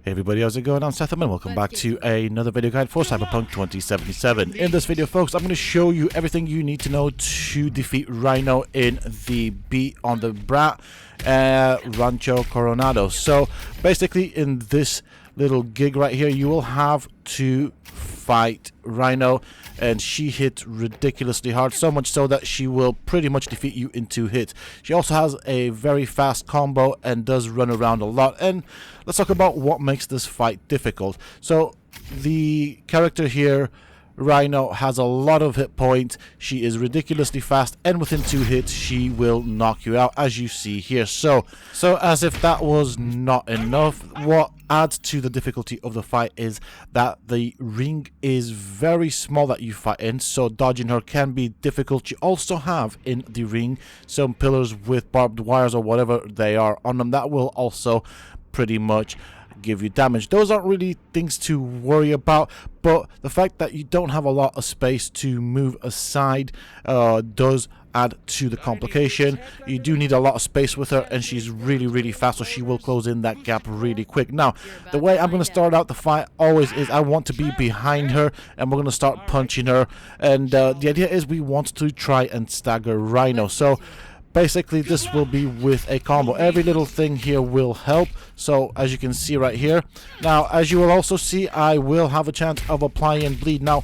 Hey everybody, how's it going? I'm Seth and welcome back to another video guide for Cyberpunk 2077. In this video, folks, I'm going to show you everything you need to know to defeat Rhino in the Beat on the Brat Rancho Coronado. So basically in this little gig right here, you will have to fight Rhino, and she hits ridiculously hard, so much so that she will pretty much defeat you in 2 hits. She also has a very fast combo and does run around a lot. And let's talk about what makes this fight difficult. So the character here, Rhino, has a lot of hit points. She is ridiculously fast, and within 2 hits she will knock you out, as you see here. So as if that was not enough, what adds to the difficulty of the fight is that the ring is very small that you fight in, so dodging her can be difficult. You also have in the ring some pillars with barbed wires or whatever they are on them that will also pretty much give you damage. Those aren't really things to worry about, but the fact that you don't have a lot of space to move aside does add to the complication. You do need a lot of space with her, and she's really fast, so she will close in that gap really quick. Now, the way I'm going to start out the fight always is I want to be behind her, and we're going to start punching her, and the idea is we want to try and stagger Rhino. So basically this will be with a combo. Every little thing here will help, so as you can see right here. Now, as you will also see, I will have a chance of applying bleed. Now,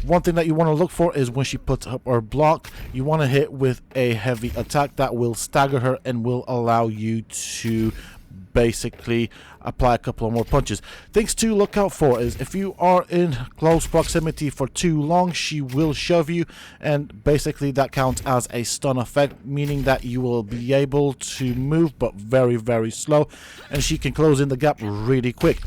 one thing that you want to look for is when she puts up her block, you want to hit with a heavy attack that will stagger her and will allow you to basically apply a couple of more punches. Things to look out for is if you are in close proximity for too long, she will shove you, and basically that counts as a stun effect, meaning that you will be able to move but very slow, and she can close in the gap really quick.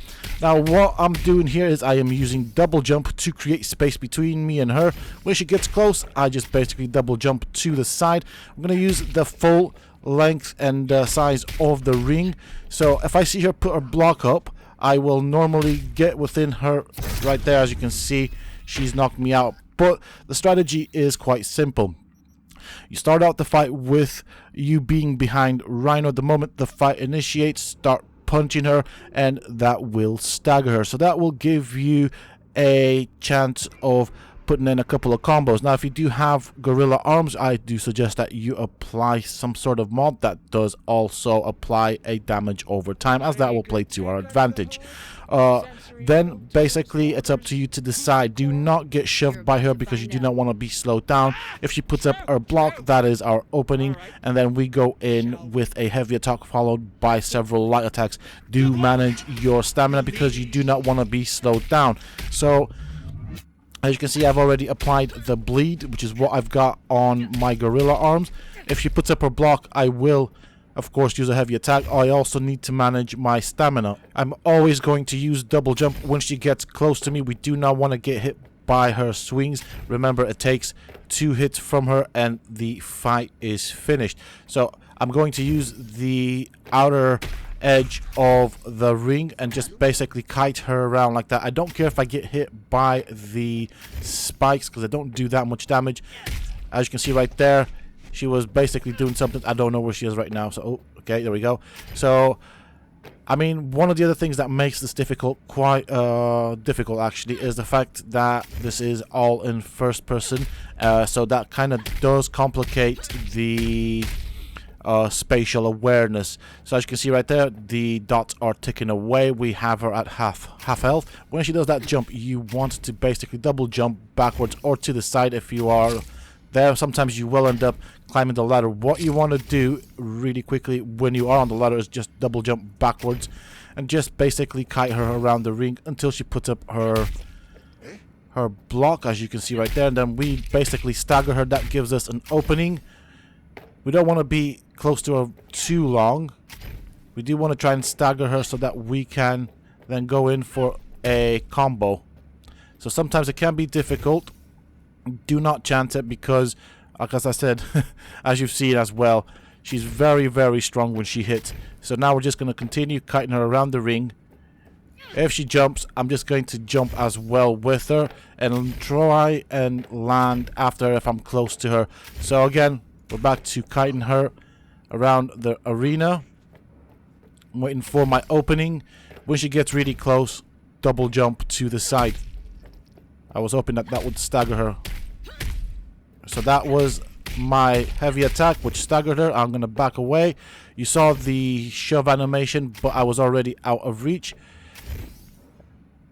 Now, what I'm doing here is I am using double jump to create space between me and her. When she gets close, I just basically double jump to the side. I'm going to use the full length and size of the ring, so if I see her put her block up, I will normally get within her right there. As you can see, she's knocked me out, but the strategy is quite simple. You start out the fight with you being behind Rhino. The moment the fight initiates, start punching her, and that will stagger her, so that will give you a chance of putting in a couple of combos. Now, if you do have Gorilla Arms, I do suggest that you apply some sort of mod that does also apply a damage over time, as that will play to our advantage. Then basically it's up to you to decide. Do not get shoved by her because you do not want to be slowed down. If she puts up her block, that is our opening, and then we go in with a heavy attack followed by several light attacks. Do manage your stamina because you do not want to be slowed down. So as you can see, I've already applied the bleed, which is what I've got on my Gorilla Arms. If she puts up her block, I will of course use a heavy attack. I also need to manage my stamina. I'm always going to use double jump when she gets close to me. We do not want to get hit by her swings. Remember, it takes 2 hits from her and the fight is finished. So I'm going to use the outer edge of the ring and just basically kite her around like that. I don't care if I get hit by the spikes because I don't do that much damage. As you can see right there, she was basically doing something. I don't know where she is right now, so okay, there we go. So I mean, one of the other things that makes this difficult, quite difficult actually, is the fact that this is all in first person, so that kind of does complicate the spatial awareness. So as you can see right there, the dots are ticking away. We have her at half health. When she does that jump, you want to basically double jump backwards or to the side if you are there. Sometimes you will end up climbing the ladder. What you want to do really quickly when you are on the ladder is just double jump backwards and just basically kite her around the ring until she puts up her block, as you can see right there, and then we basically stagger her. That gives us an opening. We don't want to be close to her too long. We do want to try and stagger her so that we can then go in for a combo. So sometimes it can be difficult. Do not chance it because, like as I said, as you've seen as well, she's very strong when she hits. So now we're just going to continue kiting her around the ring. If she jumps, I'm just going to jump as well with her and try and land after if I'm close to her. So again, we're back to kiting her around the arena. I'm waiting for my opening. When she gets really close, double jump to the side. I was hoping that that would stagger her. So that was my heavy attack, which staggered her. I'm going to back away. You saw the shove animation, but I was already out of reach.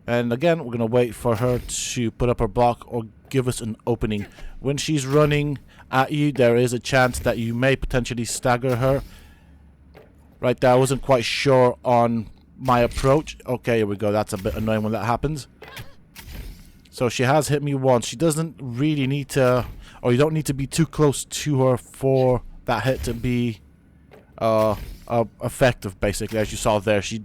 And again, we're going to wait for her to put up her block or give us an opening. When she's running at you, there is a chance that you may potentially stagger her. Right there, I wasn't quite sure on my approach. Okay, here we go. That's a bit annoying when that happens. So she has hit me once. She doesn't really need to, or you don't need to be too close to her for that hit to be effective, basically. As you saw there, she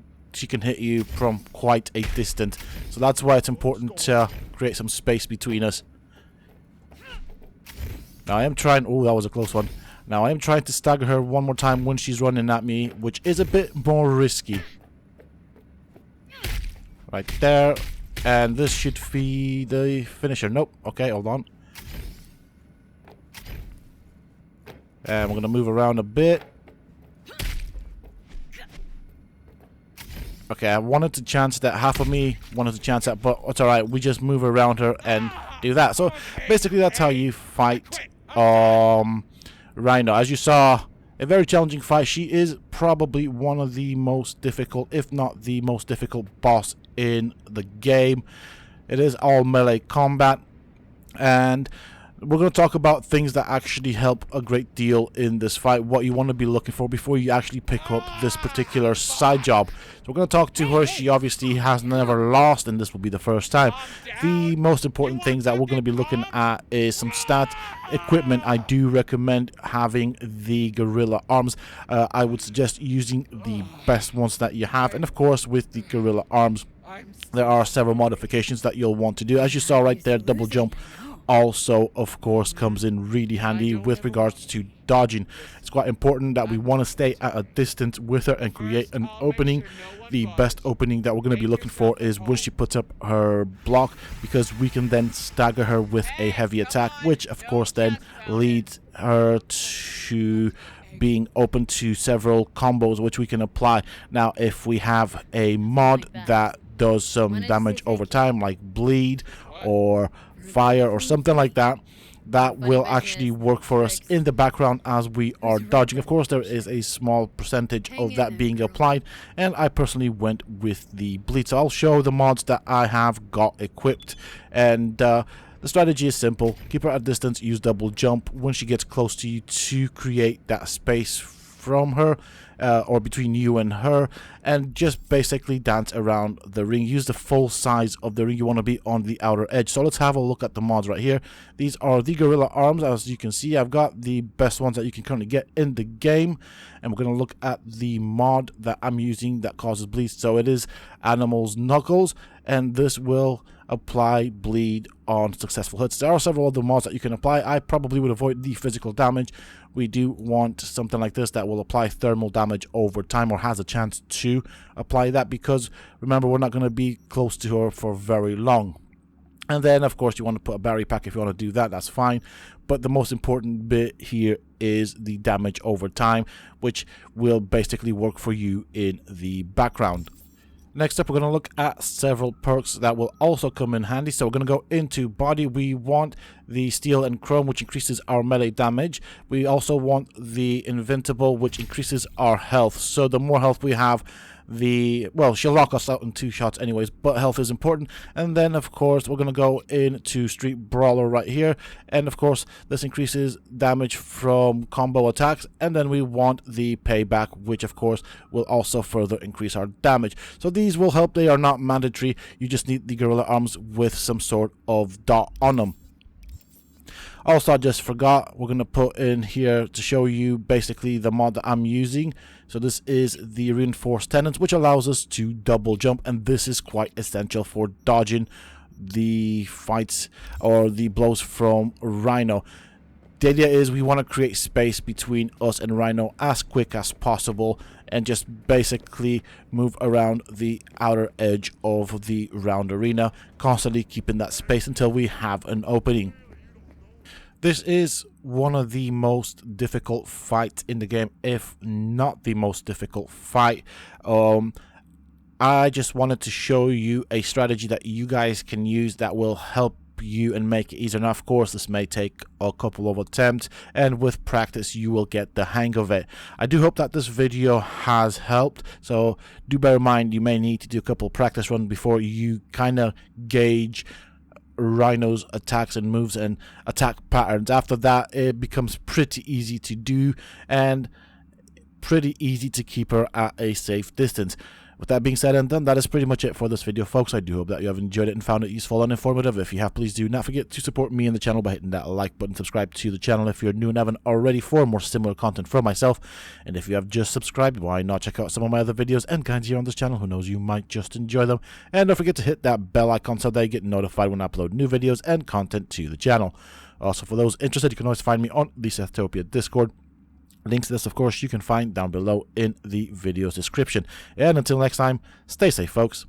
can hit you from quite a distance. So that's why it's important to create some space between us. Now I am trying, oh, that was a close one. Now I am trying to stagger her one more time when she's running at me, which is a bit more risky. Right there. And this should be the finisher. Nope. Okay, hold on. And we're going to move around a bit. Okay, I wanted to chance that. Half of me wanted to chance that, but it's alright. We just move around her and do that. So, basically, that's how you fight Rhino. As you saw, a very challenging fight. She is probably one of the most difficult, if not the most difficult boss in the game. It is all melee combat, and we're going to talk about things that actually help a great deal in this fight, what you want to be looking for before you actually pick up this particular side job. So we're going to talk to her. She obviously has never lost, and this will be the first time. The most important things that we're going to be looking at is some stats, equipment. I do recommend having the Gorilla Arms. I would suggest using the best ones that you have, and of course with the Gorilla Arms there are several modifications that you'll want to do. As you saw right there, double jump also of course comes in really handy with regards to dodging. It's quite important that we want to stay at a distance with her and create an opening. The best opening that we're going to be looking for is when she puts up her block, because we can then stagger her with a heavy attack, which of course then leads her to being open to several combos which we can apply. Now if we have a mod that does some damage over time, like bleed or fire or something like that, that will actually work for us in the background as we are dodging. Of course there is a small percentage of that being applied, and I personally went with the bleed. So I'll show the mods that I have got equipped, and the strategy is simple. Keep her at distance, use double jump when she gets close to you to create that space from her or between you and her, and just basically dance around the ring. Use the full size of the ring. You want to be on the outer edge. So let's have a look at the mods right here. These are the Gorilla Arms. As you can see, I've got the best ones that you can currently get in the game, and we're going to look at the mod that I'm using that causes bleed. So it is Animal's Knuckles, and this will apply bleed on successful hits. There are several other mods that you can apply. I probably would avoid the physical damage. We do want something like this that will apply thermal damage over time, or has a chance to apply that, because remember, we're not going to be close to her for very long. And then of course you want to put a Barry pack. If you want to do that, that's fine, but the most important bit here is the damage over time, which will basically work for you in the background. Next up, we're going to look at several perks that will also come in handy. So we're going to go into body. We want the steel and chrome, which increases our melee damage. We also want the invincible, which increases our health. So the more health we have, well, she'll lock us out in 2 shots anyways, but health is important. And then of course we're going to go into Street Brawler right here, and of course this increases damage from combo attacks. And then we want the payback, which of course will also further increase our damage. So these will help. They are not mandatory. You just need the Gorilla Arms with some sort of dot on them. Also, I just forgot, we're going to put in here to show you basically the mod that I'm using. So this is the Reinforced Tendons, which allows us to double jump, and this is quite essential for dodging the fights or the blows from Rhino. The idea is we want to create space between us and Rhino as quick as possible, and just basically move around the outer edge of the round arena, constantly keeping that space until we have an opening. This is one of the most difficult fights in the game, if not the most difficult fight. I just wanted to show you a strategy that you guys can use that will help you and make it easier. Now, of course, this may take a couple of attempts, and with practice you will get the hang of it. I do hope that this video has helped, so do bear in mind you may need to do a couple of practice runs before you kind of gauge Rhino's attacks and moves and attack patterns. After that, it becomes pretty easy to do and pretty easy to keep her at a safe distance. With that being said and done, that is pretty much it for this video, folks. I do hope that you have enjoyed it and found it useful and informative. If you have, please do not forget to support me and the channel by hitting that like button. Subscribe to the channel if you're new and haven't already for more similar content from myself. And if you have just subscribed, why not check out some of my other videos and guides here on this channel? Who knows, you might just enjoy them. And don't forget to hit that bell icon so that you get notified when I upload new videos and content to the channel. Also, for those interested, you can always find me on the Sethtopia Discord. Links to this, of course, you can find down below in the video's description. And until next time, stay safe, folks.